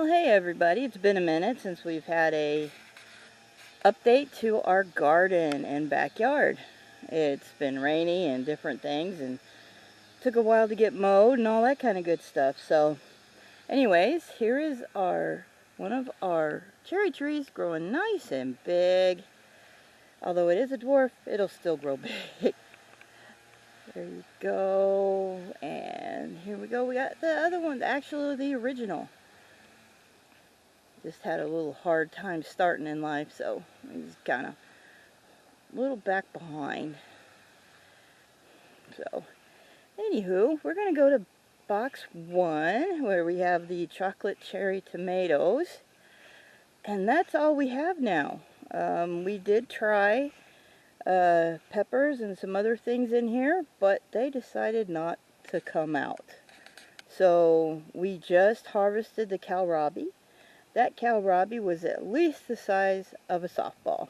Well, hey everybody, it's been a minute since we've had a update to our garden and backyard. It's been rainy and different things and took a while to get mowed and all that kind of good stuff. So anyways, here is one of our cherry trees growing nice and big. Although it is a dwarf, it'll still grow big. There you go. And here we go. We got the other one, actually the original. Just had a little hard time starting in life, so he's kind of a little back behind. So, anywho, we're going to go to box 1, where we have the chocolate cherry tomatoes. And that's all we have now. We did try peppers and some other things in here, but they decided not to come out. So, we just harvested the kohlrabi. That kohlrabi was at least the size of a softball.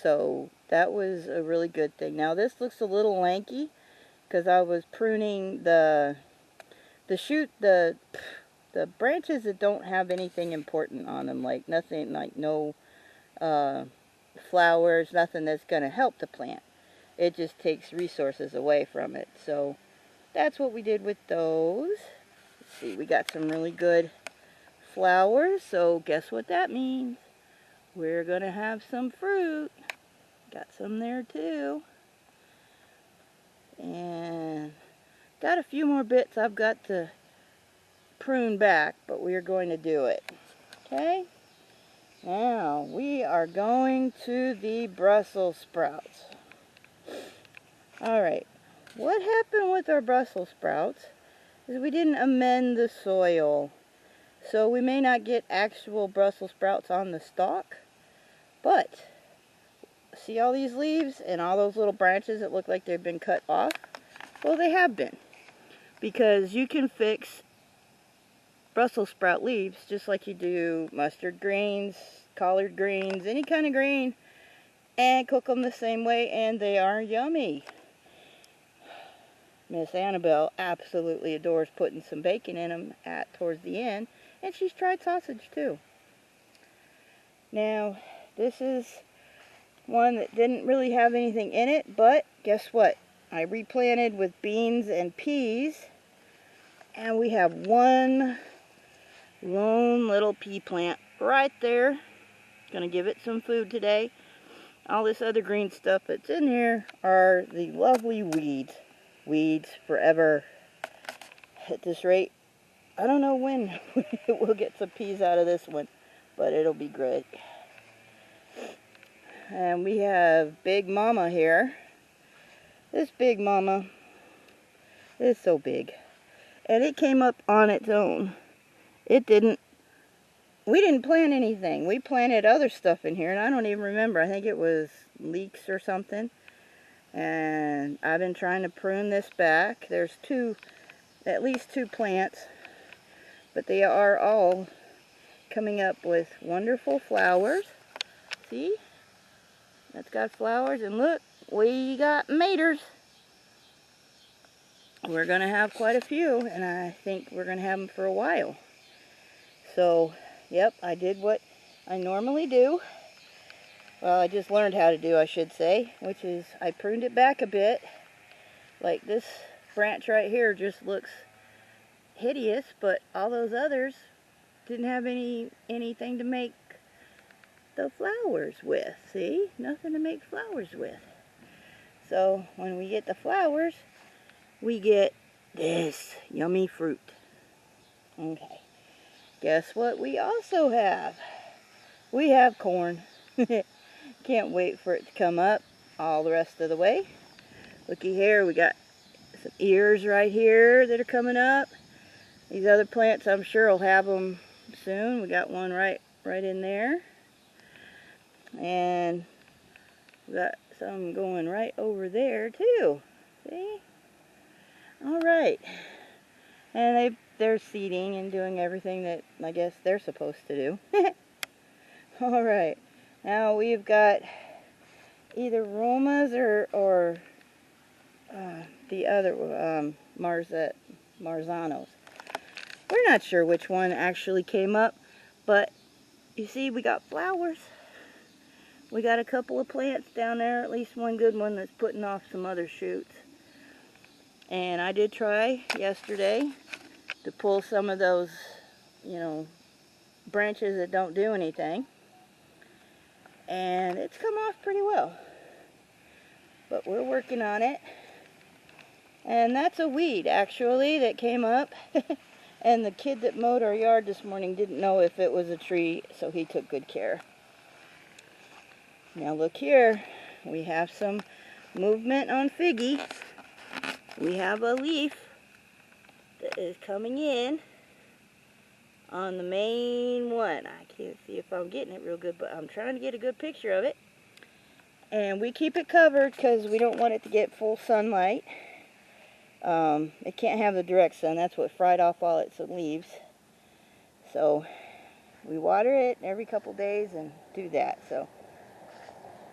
So that was a really good thing. Now this looks a little lanky because I was pruning the branches that don't have anything important on them, like nothing, like no flowers, nothing that's going to help the plant. It just takes resources away from it. So that's what we did with those. Let's see, we got some really good flowers, so guess what that means? We're gonna have some fruit. Got some there too. And got a few more bits I've got to prune back, but we are going to do it. Okay? Now, we are going to the Brussels sprouts. Alright, what happened with our Brussels sprouts is we didn't amend the soil. So we may not get actual Brussels sprouts on the stalk, but see all these leaves and all those little branches that look like they've been cut off? Well, they have been, because you can fix Brussels sprout leaves just like you do mustard greens, collard greens, any kind of green, and cook them the same way, and they are yummy. Miss Annabelle absolutely adores putting some bacon in them towards the end. And she's tried sausage too. Now, this is one that didn't really have anything in it, but guess what? I replanted with beans and peas, and we have one lone little pea plant right there. Gonna give it some food today. All this other green stuff that's in here are the lovely weeds. Weeds forever. At this rate, I don't know when we'll get some peas out of this one, but it'll be great. And we have Big Mama here. This Big Mama is so big. And it came up on its own. We didn't plant anything. We planted other stuff in here, and I don't even remember. I think it was leeks or something. And I've been trying to prune this back. There's at least two plants. But they are all coming up with wonderful flowers. See? That's got flowers. And look, we got maters. We're going to have quite a few. And I think we're going to have them for a while. So, yep, I did what I normally do. Well, I just learned how to do, I should say. Which is, I pruned it back a bit. Like this branch right here just looks hideous, but all those others didn't have anything to make the flowers with. See? Nothing to make flowers with. So when we get the flowers, we get this yummy fruit. Okay. Guess what we also have? We have corn. Can't wait for it to come up all the rest of the way. Looky here, we got some ears right here that are coming up. These other plants, I'm sure, will have them soon. We got one right in there. And we got some going right over there, too. See? Alright. And they're seeding and doing everything that I guess they're supposed to do. Alright. Now we've got either Romas or the other Marzanos. We're not sure which one actually came up, but you see we got flowers. We got a couple of plants down there, at least one good one that's putting off some other shoots. And I did try yesterday to pull some of those, you know, branches that don't do anything. And it's come off pretty well. But we're working on it. And that's a weed, actually, that came up. And the kid that mowed our yard this morning didn't know if it was a tree, so he took good care. Now look here. We have some movement on Figgy. We have a leaf that is coming in on the main one. I can't see if I'm getting it real good, but I'm trying to get a good picture of it. And we keep it covered because we don't want it to get full sunlight. It can't have the direct sun. That's what fried off all its leaves. So we water it every couple days and do that. So,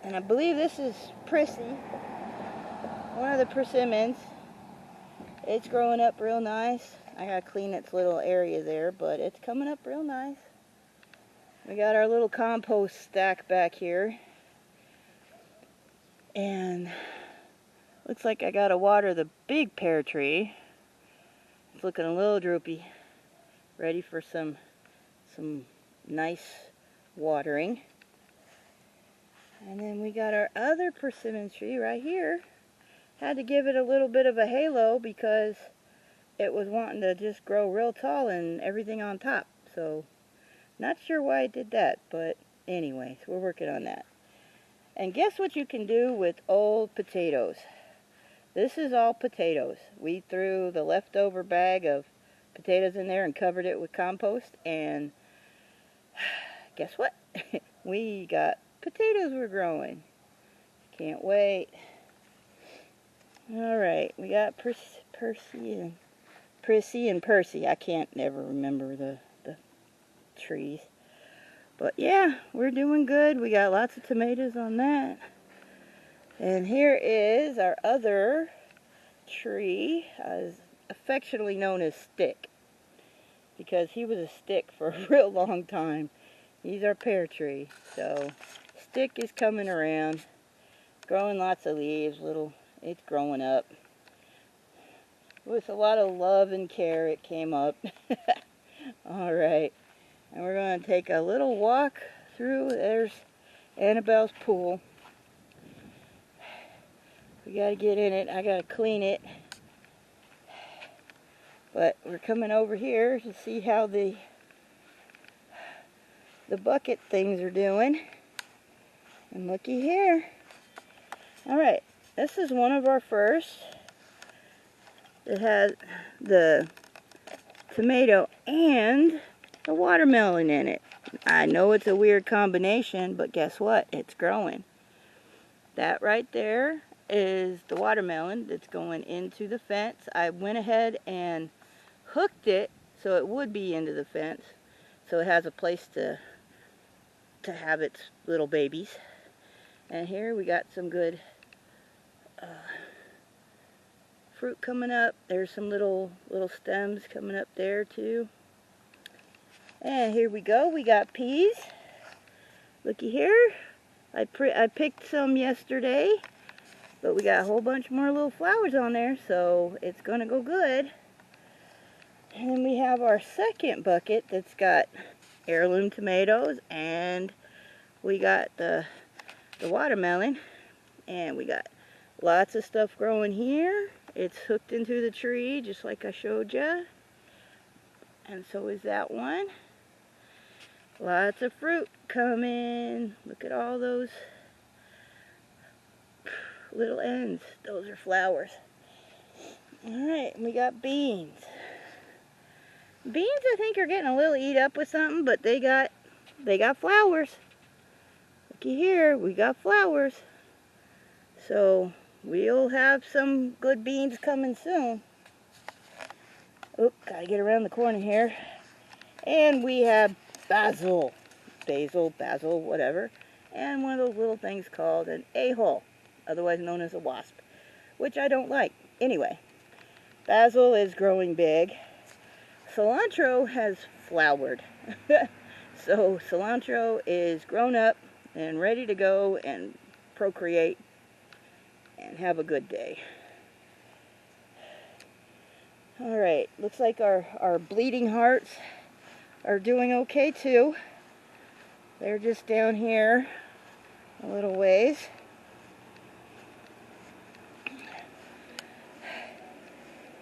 and I believe this is Prissy, one of the persimmons. It's growing up real nice. I gotta clean its little area there, but it's coming up real nice. We got our little compost stack back here. And looks like I gotta water the big pear tree. It's looking a little droopy. Ready for some nice watering. And then we got our other persimmon tree right here. Had to give it a little bit of a halo because it was wanting to just grow real tall and everything on top. So, not sure why I did that, but anyways, we're working on that. And guess what you can do with old potatoes? This is all potatoes. We threw the leftover bag of potatoes in there and covered it with compost, and guess what? We got potatoes we're growing. Can't wait. Alright, we got Prissy and Percy. I can't never remember the trees. But yeah, we're doing good. We got lots of tomatoes on that. And here is our other tree, affectionately known as Stick, because he was a stick for a real long time. He's our pear tree. So Stick is coming around, growing lots of leaves. It's growing up. With a lot of love and care, it came up. All right, and we're going to take a little walk through. There's Annabelle's pool. We got to get in it. I got to clean it. But we're coming over here to see how the bucket things are doing. And looky here. All right, this is one of our first. It has the tomato and the watermelon in it. I know it's a weird combination, but guess what? It's growing. That right there is the watermelon that's going into the fence. I went ahead and hooked it so it would be into the fence, so it has a place to have its little babies. And here we got some good fruit coming up. There's some little stems coming up there too. And here we go. We got peas. Looky here. I picked some yesterday, but we got a whole bunch more little flowers on there, so it's gonna go good. And then we have our second bucket that's got heirloom tomatoes, and we got the watermelon, and we got lots of stuff growing here. It's hooked into the tree just like I showed you, and so is that one. Lots of fruit coming. Look at all those little ends. Those are flowers. Alright, we got beans. Beans, I think, are getting a little eat up with something, but they got flowers. Looky here, we got flowers. So we'll have some good beans coming soon. Oop, gotta get around the corner here. And we have basil, whatever. And one of those little things called an a-hole, otherwise known as a wasp, which I don't like. Anyway, basil is growing big. cilantro has flowered. So cilantro is grown up and ready to go and procreate and have a good day. Alright, looks like our bleeding hearts are doing okay too. They're just down here a little ways.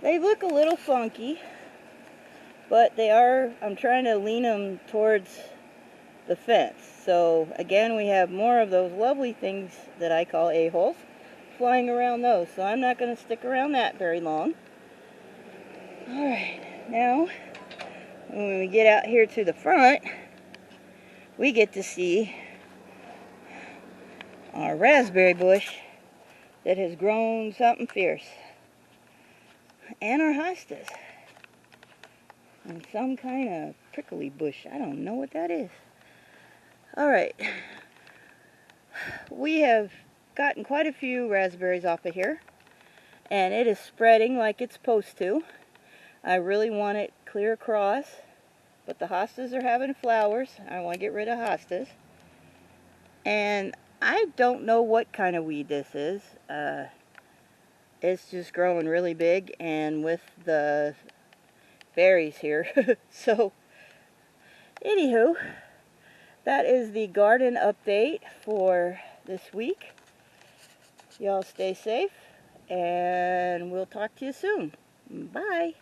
They look a little funky, but they are, I'm trying to lean them towards the fence. So again, we have more of those lovely things that I call a-holes flying around those. So I'm not going to stick around that very long. Alright, now when we get out here to the front, we get to see our raspberry bush that has grown something fierce. And our hostas. And some kind of prickly bush. I don't know what that is. Alright. We have gotten quite a few raspberries off of here. And it is spreading like it's supposed to. I really want it clear across. But the hostas are having flowers. I want to get rid of hostas. And I don't know what kind of weed this is. It's just growing really big, and with the berries here. So, anywho, that is the garden update for this week. Y'all stay safe, and we'll talk to you soon. Bye.